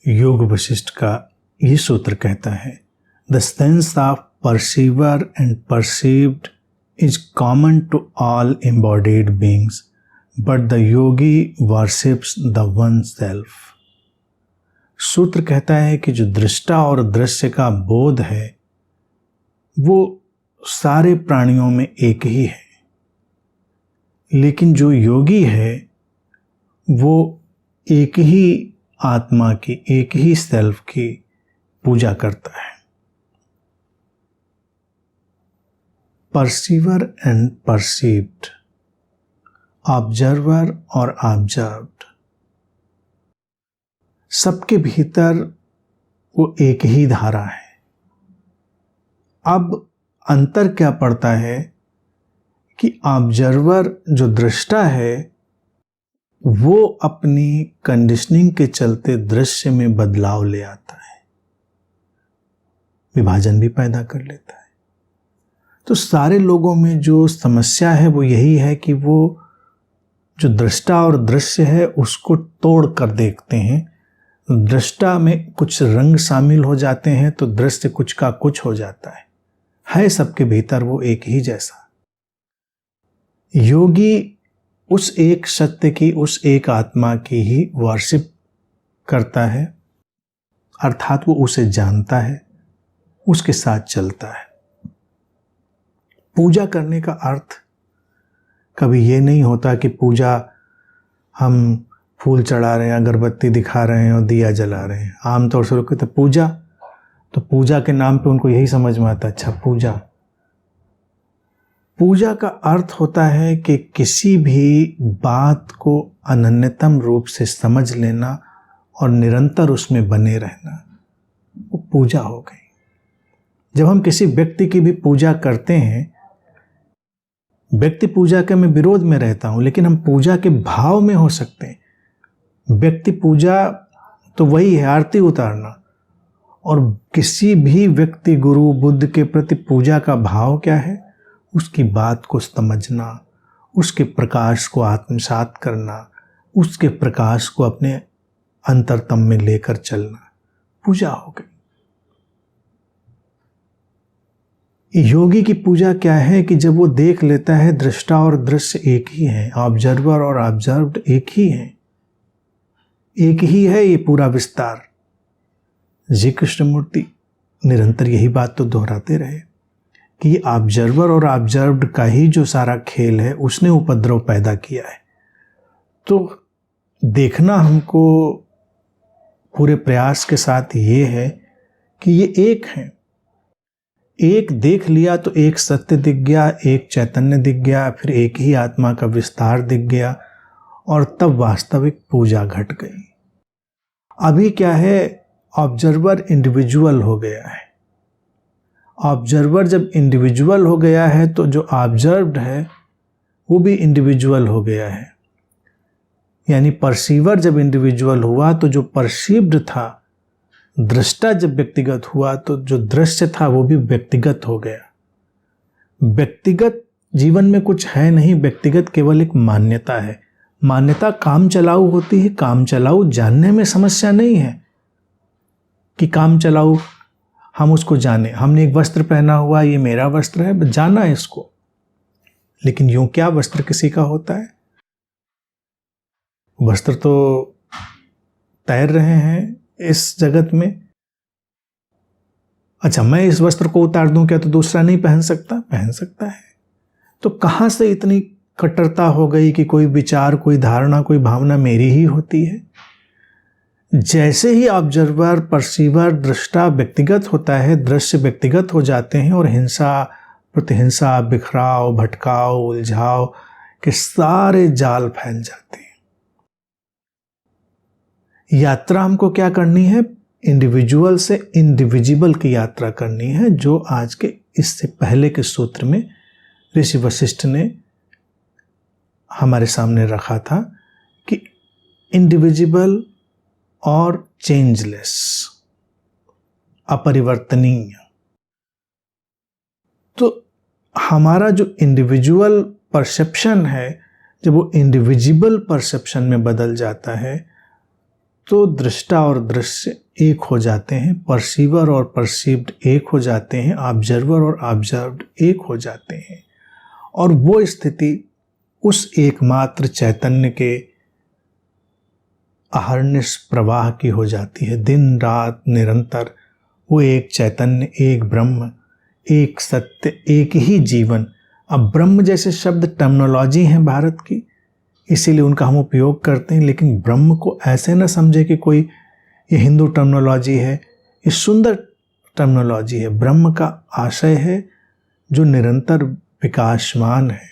योग वशिष्ठ का ये सूत्र कहता है, the sense of perceiver and perceived is common to all embodied beings, but the yogi worships the one self. सूत्र कहता है कि जो दृष्टा और दृश्य का बोध है वो सारे प्राणियों में एक ही है, लेकिन जो योगी है वो एक ही आत्मा की, एक ही सेल्फ की पूजा करता है। परसीवर एंड परसीव्ड, ऑब्जर्वर और ऑब्जर्व्ड, सबके भीतर वो एक ही धारा है। अब अंतर क्या पड़ता है कि ऑब्जर्वर जो दृष्टा है वो अपनी कंडीशनिंग के चलते दृश्य में बदलाव ले आता है, विभाजन भी पैदा कर लेता है। तो सारे लोगों में जो समस्या है वो यही है कि वो जो दृष्टा और दृश्य है उसको तोड़ कर देखते हैं। दृष्टा में कुछ रंग शामिल हो जाते हैं तो दृश्य कुछ का कुछ हो जाता है सबके भीतर वो एक ही जैसा। योगी उस एक सत्य की, उस एक आत्मा की ही वर्शिप करता है, अर्थात वो उसे जानता है, उसके साथ चलता है। पूजा करने का अर्थ कभी ये नहीं होता कि पूजा हम फूल चढ़ा रहे हैं, अगरबत्ती दिखा रहे हैं और दिया जला रहे हैं। आमतौर से लोग कहते हैं पूजा, तो पूजा के नाम पे उनको यही समझ में आता है, अच्छा पूजा। पूजा का अर्थ होता है कि किसी भी बात को अनन्यतम रूप से समझ लेना और निरंतर उसमें बने रहना, वो पूजा हो गई। जब हम किसी व्यक्ति की भी पूजा करते हैं, व्यक्ति पूजा के मैं विरोध में रहता हूं, लेकिन हम पूजा के भाव में हो सकते हैं। व्यक्ति पूजा तो वही है, आरती उतारना, और किसी भी व्यक्ति गुरु बुद्ध के प्रति पूजा का भाव क्या है? उसकी बात को समझना, उसके प्रकाश को आत्मसात करना, उसके प्रकाश को अपने अंतरतम में लेकर चलना, पूजा हो गई। योगी की पूजा क्या है कि जब वो देख लेता है दृष्टा और दृश्य एक ही है, ऑब्जर्वर और ऑब्जर्व्ड एक ही है, एक ही है ये पूरा विस्तार। जी कृष्णमूर्ति निरंतर यही बात तो दोहराते रहे कि ये ऑब्जर्वर और ऑब्जर्व्ड का ही जो सारा खेल है उसने उपद्रव पैदा किया है। तो देखना हमको पूरे प्रयास के साथ ये है कि ये एक है। एक देख लिया तो एक सत्य दिख गया, एक चैतन्य दिख गया, फिर एक ही आत्मा का विस्तार दिख गया, और तब वास्तविक पूजा घट गई। अभी क्या है, ऑब्जर्वर इंडिविजुअल हो गया है। ऑब्जर्वर जब इंडिविजुअल हो गया है तो जो ऑब्जर्व्ड है वो भी इंडिविजुअल हो गया है। यानी परसीवर जब इंडिविजुअल हुआ तो जो परसीव्ड था, दृष्टा जब व्यक्तिगत हुआ तो जो दृश्य था वो भी व्यक्तिगत हो गया। व्यक्तिगत जीवन में कुछ है नहीं, व्यक्तिगत केवल एक मान्यता है। मान्यता काम चलाऊ होती है। काम चलाऊ जानने में समस्या नहीं है कि काम चलाऊ हम उसको जाने। हमने एक वस्त्र पहना हुआ, ये मेरा वस्त्र है, जाना है इसको। लेकिन यूं क्या वस्त्र किसी का होता है? वस्त्र तो तैर रहे हैं इस जगत में। अच्छा, मैं इस वस्त्र को उतार दूं क्या तो दूसरा नहीं पहन सकता? पहन सकता है। तो कहां से इतनी कट्टरता हो गई कि कोई विचार, कोई धारणा, कोई भावना मेरी ही होती है? जैसे ही ऑब्जर्वर, परसीवर, दृष्टा व्यक्तिगत होता है, दृश्य व्यक्तिगत हो जाते हैं और हिंसा, प्रतिहिंसा, बिखराव, भटकाव, उलझाव के सारे जाल फैल जाते हैं। यात्रा हमको क्या करनी है? इंडिविजुअल से इंडिविजिबल की यात्रा करनी है, जो आज के इससे पहले के सूत्र में ऋषि वशिष्ठ ने हमारे सामने रखा था कि इंडिविजिबल और चेंजलेस, अपरिवर्तनीय। तो हमारा जो इंडिविजुअल परसेप्शन है, जब वो इंडिविजिबल परसेप्शन में बदल जाता है तो दृष्टा और दृश्य एक हो जाते हैं, परसीवर और परसीव्ड एक हो जाते हैं, ऑब्जर्वर और ऑब्जर्व्ड एक हो जाते हैं। और वो स्थिति उस एकमात्र चैतन्य के अहर्निश प्रवाह की हो जाती है। दिन रात निरंतर वो एक चैतन्य, एक ब्रह्म, एक सत्य, एक ही जीवन। अब ब्रह्म जैसे शब्द टर्मिनोलॉजी हैं भारत की, इसीलिए उनका हम उपयोग करते हैं, लेकिन ब्रह्म को ऐसे न समझे कि कोई ये हिंदू टर्मिनोलॉजी है। ये सुंदर टर्मिनोलॉजी है। ब्रह्म का आशय है जो निरंतर विकासमान है,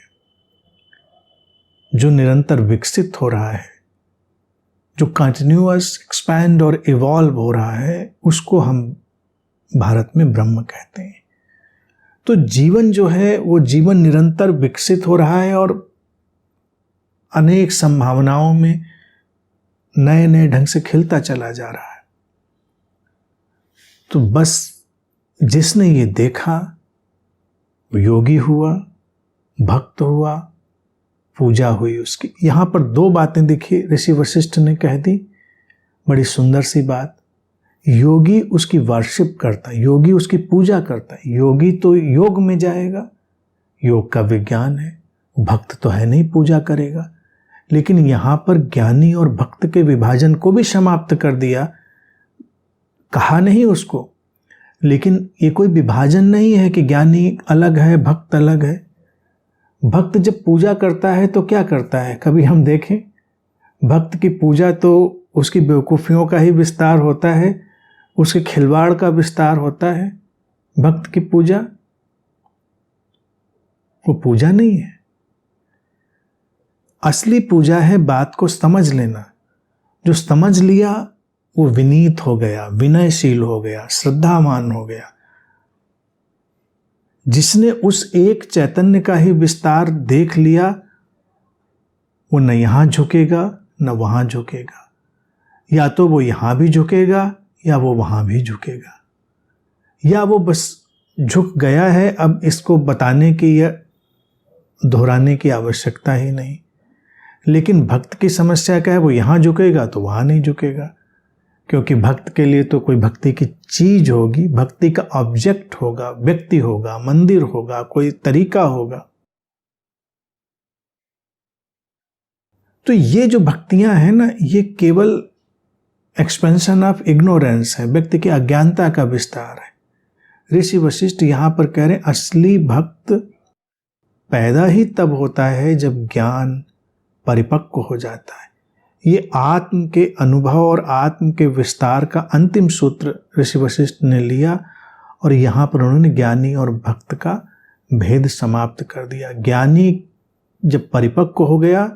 जो निरंतर विकसित हो रहा है, जो कंटिन्यूअस एक्सपैंड और इवॉल्व हो रहा है, उसको हम भारत में ब्रह्म कहते हैं। तो जीवन जो है वो जीवन निरंतर विकसित हो रहा है और अनेक संभावनाओं में नए नए ढंग से खिलता चला जा रहा है। तो बस जिसने ये देखा वो योगी हुआ, भक्त हुआ, पूजा हुई उसकी। यहां पर दो बातें दिखी, ऋषि वशिष्ठ ने कह दी, बड़ी सुंदर सी बात। योगी उसकी वर्शिप करता है, योगी उसकी पूजा करता है। योगी तो योग में जाएगा, योग का विज्ञान है। भक्त तो है नहीं, पूजा करेगा। लेकिन यहां पर ज्ञानी और भक्त के विभाजन को भी समाप्त कर दिया, कहा नहीं उसको। लेकिन ये कोई विभाजन नहीं है कि ज्ञानी अलग है, भक्त अलग है। भक्त जब पूजा करता है तो क्या करता है, कभी हम देखें? भक्त की पूजा तो उसकी बेवकूफ़ियों का ही विस्तार होता है, उसके खिलवाड़ का विस्तार होता है। भक्त की पूजा वो पूजा नहीं है। असली पूजा है बात को समझ लेना। जो समझ लिया वो विनीत हो गया, विनयशील हो गया, श्रद्धावान हो गया। जिसने उस एक चैतन्य का ही विस्तार देख लिया, वो न यहां झुकेगा न वहां झुकेगा। या तो वो यहां भी झुकेगा या वो वहां भी झुकेगा, या वो बस झुक गया है। अब इसको बताने की या दोहराने की आवश्यकता ही नहीं। लेकिन भक्त की समस्या क्या है, वो यहां झुकेगा तो वहां नहीं झुकेगा, क्योंकि भक्त के लिए तो कोई भक्ति की चीज होगी, भक्ति का ऑब्जेक्ट होगा, व्यक्ति होगा, मंदिर होगा, कोई तरीका होगा। तो ये जो भक्तियां हैं ना, ये केवल एक्सपेंशन ऑफ इग्नोरेंस है, व्यक्ति की अज्ञानता का विस्तार है। ऋषि वशिष्ठ यहां पर कह रहे हैं असली भक्त पैदा ही तब होता है जब ज्ञान परिपक्व हो जाता है। ये आत्म के अनुभव और आत्म के विस्तार का अंतिम सूत्र ऋषि वशिष्ठ ने लिया और यहाँ पर उन्होंने ज्ञानी और भक्त का भेद समाप्त कर दिया। ज्ञानी जब परिपक्व हो गया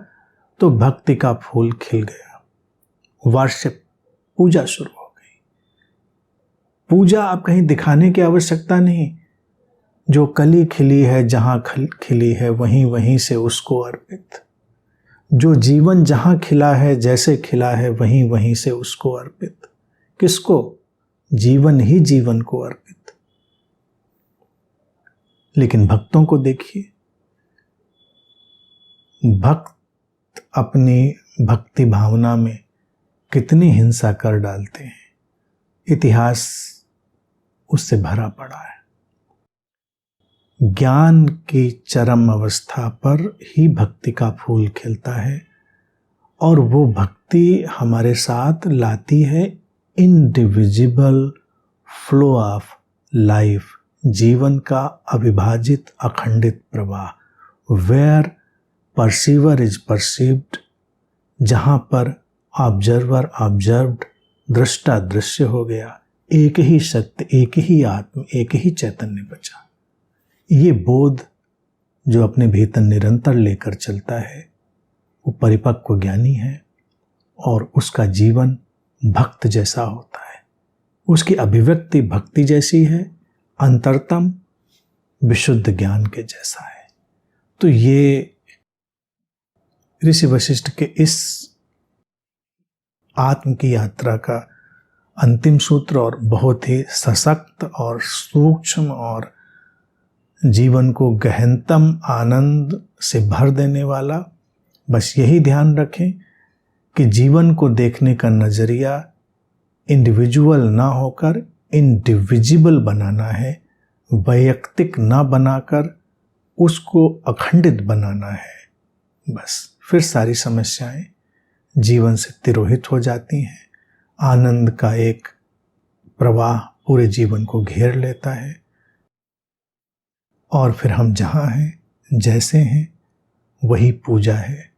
तो भक्ति का फूल खिल गया, वर्शिप, पूजा शुरू हो गई। पूजा आप कहीं दिखाने की आवश्यकता नहीं, जो कली खिली है जहां खिली है वहीं वहीं से उसको अर्पित। जो जीवन जहां खिला है, जैसे खिला है, वहीं वहीं से उसको अर्पित। किसको? जीवन ही जीवन को अर्पित। लेकिन भक्तों को देखिए, भक्त अपनी भक्ति भावना में कितनी हिंसा कर डालते हैं। इतिहास उससे भरा पड़ा है। ज्ञान की चरम अवस्था पर ही भक्ति का फूल खिलता है और वो भक्ति हमारे साथ लाती है इनडिविजिबल फ्लो ऑफ लाइफ, जीवन का अविभाजित अखंडित प्रवाह। वेयर परसीवर इज परसीव्ड, जहाँ पर ऑब्जर्वर ऑब्जर्व्ड, दृष्टा दृश्य हो गया, एक ही सत्य, एक ही आत्म, एक ही चैतन्य बचा। ये बोध जो अपने भीतर निरंतर लेकर चलता है वो परिपक्व ज्ञानी है और उसका जीवन भक्त जैसा होता है। उसकी अभिव्यक्ति भक्ति जैसी है, अंतरतम विशुद्ध ज्ञान के जैसा है। तो ये ऋषि वशिष्ठ के इस आत्म की यात्रा का अंतिम सूत्र और बहुत ही सशक्त और सूक्ष्म और जीवन को गहनतम आनंद से भर देने वाला। बस यही ध्यान रखें कि जीवन को देखने का नजरिया इंडिविजुअल ना होकर इंडिविजिबल बनाना है, वैयक्तिक ना बनाकर उसको अखंडित बनाना है। बस फिर सारी समस्याएं जीवन से तिरोहित हो जाती हैं। आनंद का एक प्रवाह पूरे जीवन को घेर लेता है और फिर हम जहाँ हैं, जैसे हैं, वही पूजा है।